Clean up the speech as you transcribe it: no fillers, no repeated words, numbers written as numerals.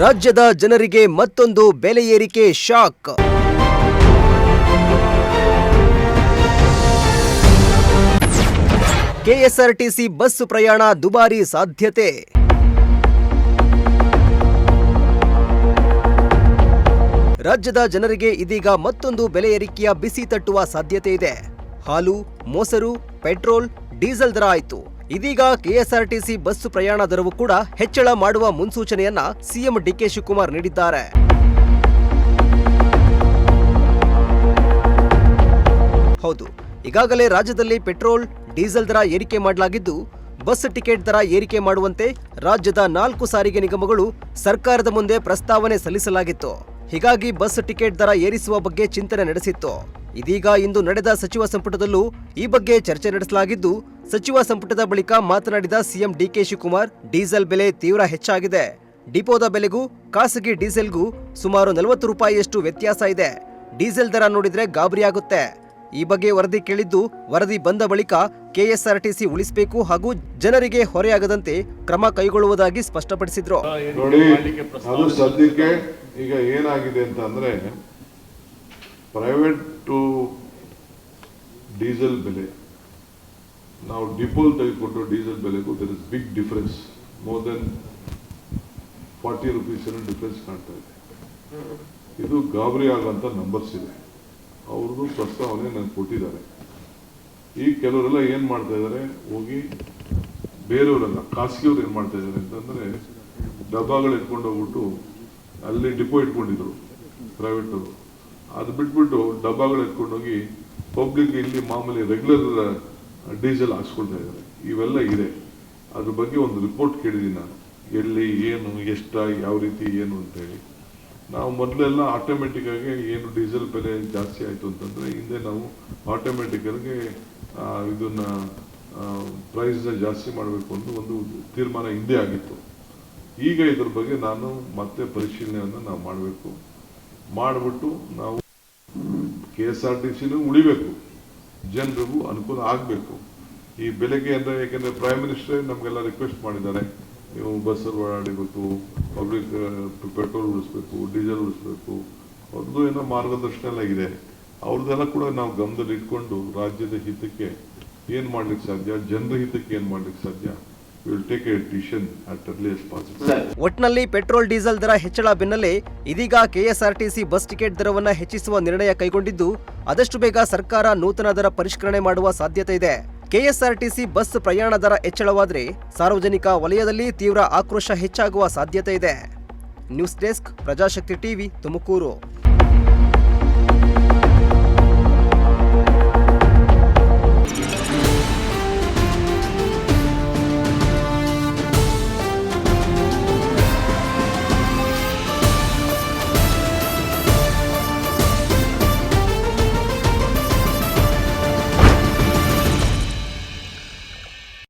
ರಾಜ್ಯದ ಜನರಿಗೆ ಮತ್ತೊಂದು ಬೆಲೆ ಏರಿಕೆ ಶಾಕ್. ಕೆಎಸ್ಆರ್ಟಿಸಿ ಬಸ್ ಪ್ರಯಾಣ ದುಬಾರಿ ಸಾಧ್ಯತೆ. ರಾಜ್ಯದ ಜನರಿಗೆ ಇದೀಗ ಮತ್ತೊಂದು ಬೆಲೆ ಏರಿಕೆಯ ಬಿಸಿ ತಟ್ಟುವ ಸಾಧ್ಯತೆ ಇದೆ. ಹಾಲು, ಮೊಸರು, ಪೆಟ್ರೋಲ್, ಡೀಸೆಲ್ ದರ ಆಯಿತು. ಇದೀಗ ಕೆಎಸ್ಆರ್ಟಿಸಿ ಬಸ್ ಪ್ರಯಾಣ ದರವು ಕೂಡ ಹೆಚ್ಚಳ ಮಾಡುವ ಮುನ್ಸೂಚನೆಯನ್ನ ಸಿಎಂ ಡಿಕೆ ಶಿವಕುಮಾರ್ ನೀಡಿದ್ದಾರೆ. ಹೌದು, ಈಗಾಗಲೇ ರಾಜ್ಯದಲ್ಲಿ ಪೆಟ್ರೋಲ್, ಡೀಸೆಲ್ ದರ ಏರಿಕೆ ಮಾಡಲಾಗಿದ್ದು, ಬಸ್ ಟಿಕೆಟ್ ದರ ಏರಿಕೆ ಮಾಡುವಂತೆ ರಾಜ್ಯದ 4 ಸಾರಿಗೆ ನಿಗಮಗಳು ಸರ್ಕಾರದ ಮುಂದೆ ಪ್ರಸ್ತಾವನೆ ಸಲ್ಲಿಸಲಾಗಿತ್ತು. ಹೀಗಾಗಿ ಬಸ್ ಟಿಕೆಟ್ ದರ ಏರಿಸುವ ಬಗ್ಗೆ ಚಿಂತನೆ ನಡೆಸಿತ್ತು. ಇದೀಗ ಇಂದು ನಡೆದ ಸಚಿವ ಸಂಪುಟದಲ್ಲೂ ಈ ಬಗ್ಗೆ ಚರ್ಚೆ ನಡೆಸಲಾಗಿದ್ದು, ಸಚಿವ ಸಂಪುಟದ ಬಳಿಕ ಮಾತನಾಡಿದ ಸಿಎಂ ಡಿಕೆ ಶಿವಕುಮಾರ್, ಡೀಸೆಲ್ ಬೆಲೆ ತೀವ್ರ ಹೆಚ್ಚಾಗಿದೆ. ಡಿಪೋದ ಬೆಲೆಗೂ ಖಾಸಗಿ ಡೀಸೆಲ್ಗೂ ಸುಮಾರು 40 ರೂಪಾಯಿಯಷ್ಟು ವ್ಯತ್ಯಾಸ ಇದೆ. ಡೀಸೆಲ್ ದರ ನೋಡಿದ್ರೆ ಗಾಬರಿಯಾಗುತ್ತೆ. ಈ ಬಗ್ಗೆ ವರದಿ ಕೇಳಿದ್ದು, ವರದಿ ಬಂದ ಬಳಿಕ ಕೆಎಸ್ಆರ್ಟಿಸಿ ಉಳಿಸಬೇಕು ಹಾಗೂ ಜನರಿಗೆ ಹೊರೆಯಾಗದಂತೆ ಕ್ರಮ ಕೈಗೊಳ್ಳುವುದಾಗಿ ಸ್ಪಷ್ಟಪಡಿಸಿದ್ರು. ಅದು ಸದ್ಯಕ್ಕೆ ಈಗ ಏನಾಗಿದೆ ಅಂತ ಅಂದ್ರೆ, ಪ್ರೈವೇಟ್ ಡೀಸೆಲ್ ಬೆಲೆ ನಾವು ಡಿಪೋಲ್ ತೆಗೆದುಕೊಂಡು ಡೀಸೆಲ್ ಬೆಲೆಗೂ there is big difference. More than 40 rupees difference ಕಾಣ್ತಾ ಇದೆ. ಇದು ಗಾಬರಿ ಆಗುವಂತ ನಂಬರ್ಸ್ ಇದೆ. ಅವ್ರದ್ದು ಪ್ರಸ್ತಾವನೆ ನನಗೆ ಕೊಟ್ಟಿದ್ದಾರೆ. ಈಗ ಕೆಲವರೆಲ್ಲ ಏನ್ ಮಾಡ್ತಾ ಇದ್ದಾರೆ, ಹೋಗಿ ಬೇರೆಯವರೆಲ್ಲ ಖಾಸಗಿಯವ್ರು ಏನ್ ಮಾಡ್ತಾ ಇದ್ದಾರೆ ಅಂತಂದ್ರೆ, ಡಬ್ಬಗಳು ಇಟ್ಕೊಂಡು ಹೋಗ್ಬಿಟ್ಟು ಅಲ್ಲಿ ಡಿಪೋ ಇಟ್ಕೊಂಡಿದ್ರು ಪ್ರೈವೇಟ್ ಅವರು. ಅದು ಬಿಟ್ಬಿಟ್ಟು ಡಬ್ಬಗಳು ಎತ್ಕೊಂಡೋಗಿ ಪಬ್ಲಿಕ್ ಇಲ್ಲಿ ಮಾಮೂಲಿ ರೆಗ್ಯುಲರ್ ಡೀಸೆಲ್ ಹಾಕ್ಸ್ಕೊಳ್ತಾ ಇದ್ದಾರೆ. ಇವೆಲ್ಲ ಇದೆ. ಅದ್ರ ಬಗ್ಗೆ ಒಂದು ರಿಪೋರ್ಟ್ ಕೇಳಿದ್ದೀನಿ ನಾನು, ಎಲ್ಲಿ ಏನು ಎಷ್ಟ ಯಾವ ರೀತಿ ಏನು ಅಂತೇಳಿ. ನಾವು ಮೊದಲೆಲ್ಲ ಆಟೋಮೆಟಿಕ್ ಆಗಿ ಏನು ಡೀಸೆಲ್ ಬೆಲೆ ಜಾಸ್ತಿ ಆಯಿತು ಅಂತಂದ್ರೆ, ಹಿಂದೆ ನಾವು ಆಟೋಮೆಟಿಕ್ ಆಗಿ ಇದನ್ನ ಪ್ರೈಸ್ನ ಜಾಸ್ತಿ ಮಾಡಬೇಕು ಅಂತ ಒಂದು ತೀರ್ಮಾನ ಹಿಂದೆ ಆಗಿತ್ತು. ಈಗ ಇದ್ರ ಬಗ್ಗೆ ನಾನು ಮತ್ತೆ ಪರಿಶೀಲನೆಯನ್ನು ನಾವು ಮಾಡಬೇಕು. ಮಾಡಿಬಿಟ್ಟು ನಾವು ಕೆಎಸ್ಆರ್ಟಿಸಿನೂ ಉಳಿಬೇಕು, ಜನರಿಗೂ ಅನುಕೂಲ ಆಗಬೇಕು. ಈ ಬೆಲೆಗೆ ಅಂದರೆ, ಯಾಕೆಂದರೆ ಪ್ರೈಮ್ ಮಿನಿಸ್ಟರ್ ನಮಗೆಲ್ಲ ರಿಕ್ವೆಸ್ಟ್ ಮಾಡಿದ್ದಾರೆ, ನೀವು ಬಸ್ಸಲ್ಲಿ ಓಡಾಡಬೇಕು, ಪಬ್ಲಿಕ್ ಪೆಟ್ರೋಲ್ ಉಳಿಸ್ಬೇಕು, ಡೀಸೆಲ್ ಉಳಿಸ್ಬೇಕು. ಅವ್ರದ್ದು ಏನೋ ಮಾರ್ಗದರ್ಶನ ಎಲ್ಲ ಇದೆ. ಅವ್ರದ್ದೆಲ್ಲ ಕೂಡ ನಾವು ಗಮನದಲ್ಲಿ ಇಟ್ಕೊಂಡು ರಾಜ್ಯದ ಹಿತಕ್ಕೆ ಏನು ಮಾಡ್ಲಿಕ್ಕೆ ಸಾಧ್ಯ, ಜನರ ಹಿತಕ್ಕೆ ಏನು ಮಾಡ್ಲಿಕ್ಕೆ ಸಾಧ್ಯ, ಒಟ್ನಲ್ಲಿ ಪೆಟ್ರೋಲ್ ಡೀಸೆಲ್ ದರ ಹೆಚ್ಚಳ ಬೆನ್ನಲ್ಲೇ ಇದೀಗ ಕೆಎಸ್ಆರ್ಟಿಸಿ ಬಸ್ ಟಿಕೆಟ್ ದರವನ್ನು ಹೆಚ್ಚಿಸುವ ನಿರ್ಣಯ ಕೈಗೊಂಡಿದ್ದು, ಆದಷ್ಟು ಬೇಗ ಸರ್ಕಾರ ನೂತನ ದರ ಪರಿಷ್ಕರಣೆ ಮಾಡುವ ಸಾಧ್ಯತೆ ಇದೆ. ಕೆಎಸ್ಆರ್ಟಿಸಿ ಬಸ್ ಪ್ರಯಾಣ ದರ ಹೆಚ್ಚಳವಾದರೆ ಸಾರ್ವಜನಿಕ ವಲಯದಲ್ಲಿ ತೀವ್ರ ಆಕ್ರೋಶ ಹೆಚ್ಚಾಗುವ ಸಾಧ್ಯತೆ ಇದೆ. News desk, Prajashakti TV, Tumakuru.